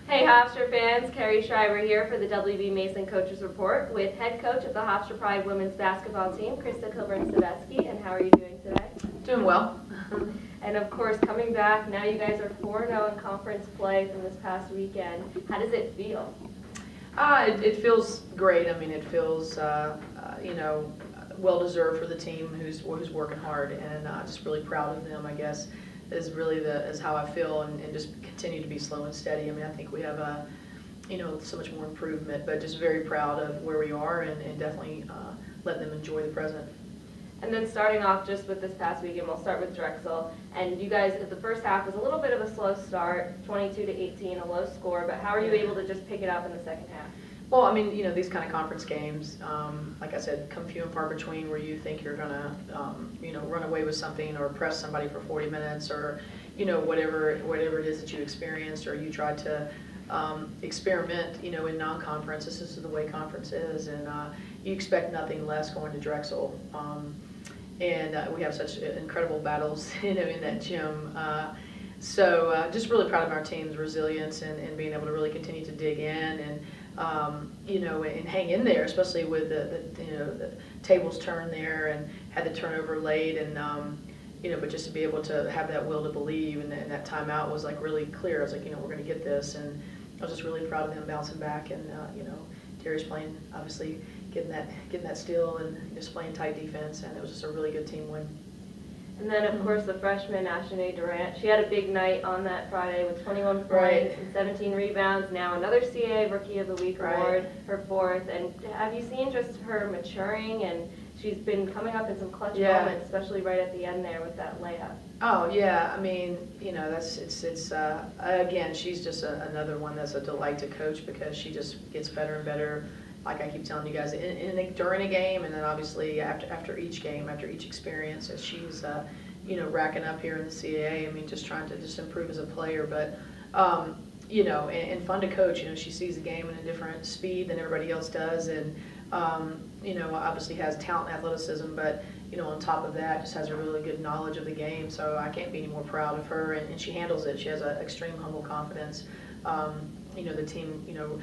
Hey Hofstra fans, Kerri Schreiber here for the WBB Mason Coaches Report with head coach of the Hofstra Pride women's basketball team, Krista Kilburn-Steveskey. And how are you doing today? Doing well. And of course, coming back, now you guys are 4-0 in conference play from this past weekend. How does it feel? It feels great. I mean, it feels, well-deserved for the team who's working hard, and just really proud of them, I guess, is really is how I feel, and just continue to be slow and steady. I mean, I think we have so much more improvement, but just very proud of where we are, and definitely letting them enjoy the present. And then starting off just with this past weekend, we'll start with Drexel. And you guys, the first half was a little bit of a slow start, 22-18, a low score, but how are you able to just pick it up in the second half? Well, I mean, these kind of conference games, like I said, come few and far between where you think you're going to, run away with something or press somebody for 40 minutes or, whatever it is that you experienced or you tried to experiment, in non-conference. This is the way conference is, and you expect nothing less going to Drexel. And we have such incredible battles, in that gym. So just really proud of our team's resilience and being able to really continue to dig in and and hang in there, especially with the tables turned there and had the turnover late, and but just to be able to have that will to believe, and that timeout was like really clear. I was like, we're going to get this, and I was just really proud of them bouncing back, and Terry's playing, obviously getting that steal and just playing tight defense, and it was just a really good team win. And then, of course, the freshman, Ashanae Durant, she had a big night on that Friday with 21 points and 17 rebounds. Now another CAA Rookie of the Week award, her fourth. And have you seen just her maturing? And she's been coming up in some clutch moments, especially right at the end there with that layup. Oh, yeah. I mean, again, she's just another one that's a delight to coach because she just gets better and better. Like I keep telling you guys, during a game, and then obviously after each game, after each experience, as she's racking up here in the CAA. I mean, just trying to just improve as a player, but and fun to coach. She sees the game in a different speed than everybody else does, and obviously has talent and athleticism, but on top of that, just has a really good knowledge of the game. So I can't be any more proud of her, and she handles it. She has an extreme humble confidence. The team,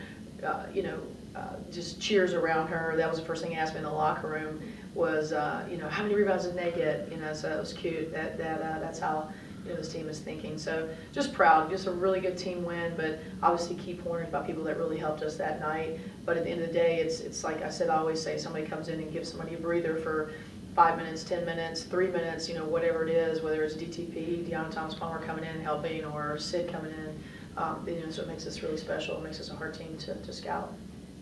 just cheers around her. That was the first thing he asked me in the locker room was, how many rebounds did they get? So it was cute. That's how this team is thinking. So just proud, just a really good team win. But obviously key pointers about people that really helped us that night. But at the end of the day, it's like I said, I always say, somebody comes in and gives somebody a breather for 5 minutes, 10 minutes, 3 minutes, whatever it is, whether it's DTP, Deanna Thomas-Palmer coming in and helping, or Sid coming in. So it makes us really special. It makes us a hard team to scout.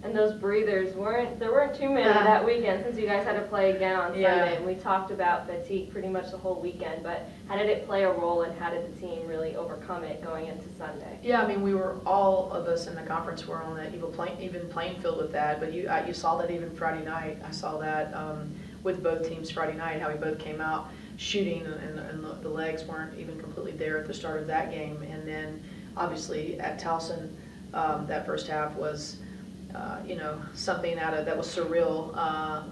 And those breathers there weren't too many that weekend since you guys had to play again on Sunday. And we talked about fatigue pretty much the whole weekend, but how did it play a role, and how did the team really overcome it going into Sunday? Yeah, I mean, all of us in the conference were on that even playing field with that, but you saw that even Friday night. I saw that with both teams Friday night, how we both came out shooting, and the legs weren't even completely there at the start of that game. And then obviously at Towson, that first half was something that was surreal,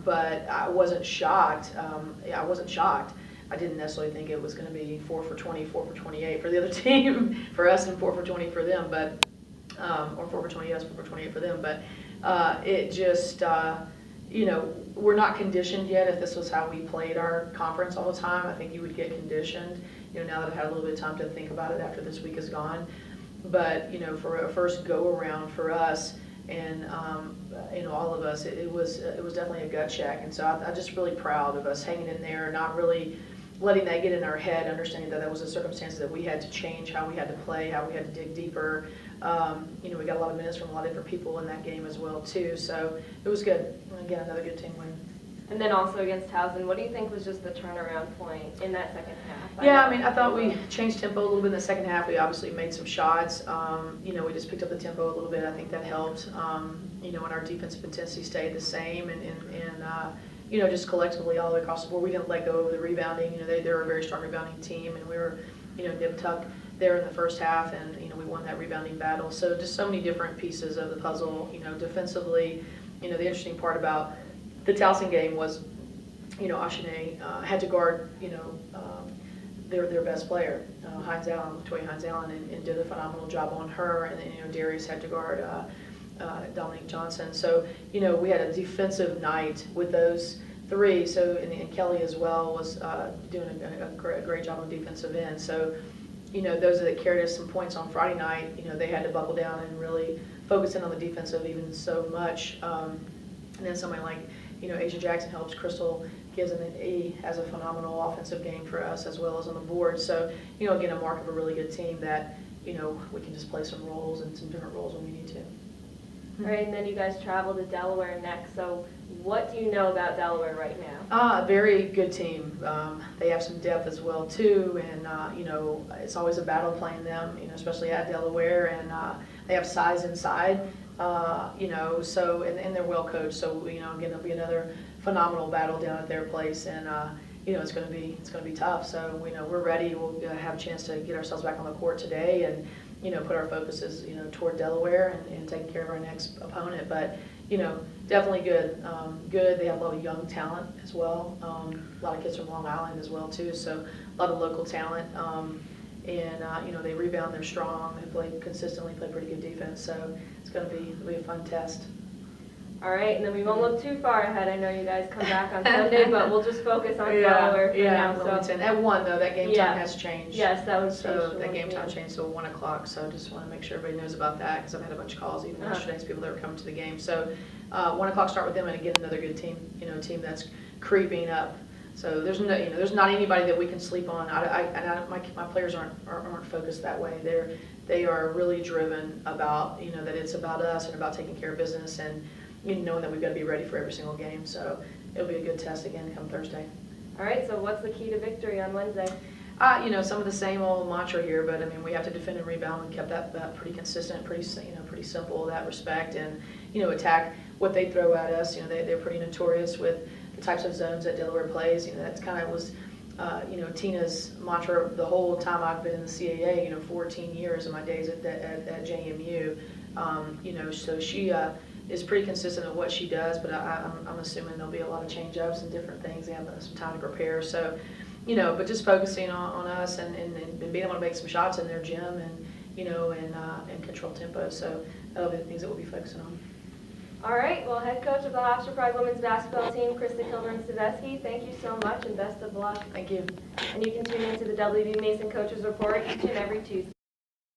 but I wasn't shocked. I wasn't shocked. I didn't necessarily think it was going to be 4 for 20, 4 for 28 for the other team, for us, and 4 for 20 for them, but or 4 for 20 us, 4 for 28 for them. But it just, we're not conditioned yet. If this was how we played our conference all the time, I think you would get conditioned. Now that I've had a little bit of time to think about it after this week is gone. But for a first go around for us, and all of us, it was definitely a gut check. And so I'm just really proud of us hanging in there, not really letting that get in our head, understanding that was a circumstance that we had to change how we had to play, how we had to dig deeper. We got a lot of minutes from a lot of different people in that game as well too. So it was good. Again, another good team win. And then also against Towson, what do you think was just the turnaround point in that second half? Yeah, I mean, I thought we changed tempo a little bit in the second half. We obviously made some shots. We just picked up the tempo a little bit. I think that helped. And our defensive intensity stayed the same, and just collectively all across the board, we didn't let go of the rebounding. They're a very strong rebounding team, and we were, nip tuck there in the first half, and we won that rebounding battle. So just so many different pieces of the puzzle. Defensively, the interesting part about the Towson game was, Ashanae had to guard, their best player, Hines Allen, Toy Hines Allen, and did a phenomenal job on her. And then, Darius had to guard Dominique Johnson. So, we had a defensive night with those three. So, and Kelly as well was doing a great job on defensive end. So, those that carried us some points on Friday night, they had to buckle down and really focus in on the defensive even so much. And then somebody like, Asia Jackson helps. Crystal gives an E, has a phenomenal offensive game for us as well as on the board. So, again, a mark of a really good team that, we can just play some roles and some different roles when we need to. All right, and then you guys travel to Delaware next. So what do you know about Delaware right now? A very good team. They have some depth as well too, and it's always a battle playing them. Especially at Delaware, and they have size inside. So and they're well coached. So again, it'll be another phenomenal battle down at their place, and it's going to be tough. So we're ready. We'll have a chance to get ourselves back on the court today, and put our focuses toward Delaware and taking care of our next opponent. But definitely good. Good. They have a lot of young talent as well. A lot of kids from Long Island as well too. So a lot of local talent. And they rebound. They're strong. They play consistently. Play pretty good defense. So it'll be a fun test. All right, and then we won't look too far ahead. I know you guys come back on Sunday, but we'll just focus on Delaware for now. Wilmington. At 1, though, that game time has changed. Yes, that was changed. So that game time changed to 1 o'clock, so just want to make sure everybody knows about that, because I've had a bunch of calls even yesterday, people that were coming to the game. So 1 o'clock start with them, and again, another good team, a team that's creeping up. So there's there's not anybody that we can sleep on. My players aren't focused that way. They are really driven about, that it's about us and about taking care of business, and knowing that we've got to be ready for every single game. So it'll be a good test again come Thursday. All right, so what's the key to victory on Wednesday? Some of the same old mantra here, but we have to defend and rebound. We kept that pretty consistent, pretty simple in that respect, and attack what they throw at us. They're pretty notorious with the types of zones that Delaware plays. That's kind of was Tina's mantra the whole time I've been in the CAA. 14 years of my days at JMU. So she is pretty consistent in what she does, but I'm assuming there'll be a lot of change-ups and different things. They have some time to prepare. So, but just focusing on us and being able to make some shots in their gym and, and control tempo. So that'll be the things that we'll be focusing on. All right, well, head coach of the Hofstra Pride women's basketball team, Krista Kilburn-Steveskey, thank you so much and best of luck. Thank you. And you can tune into the WB Mason Coaches Report each and every Tuesday.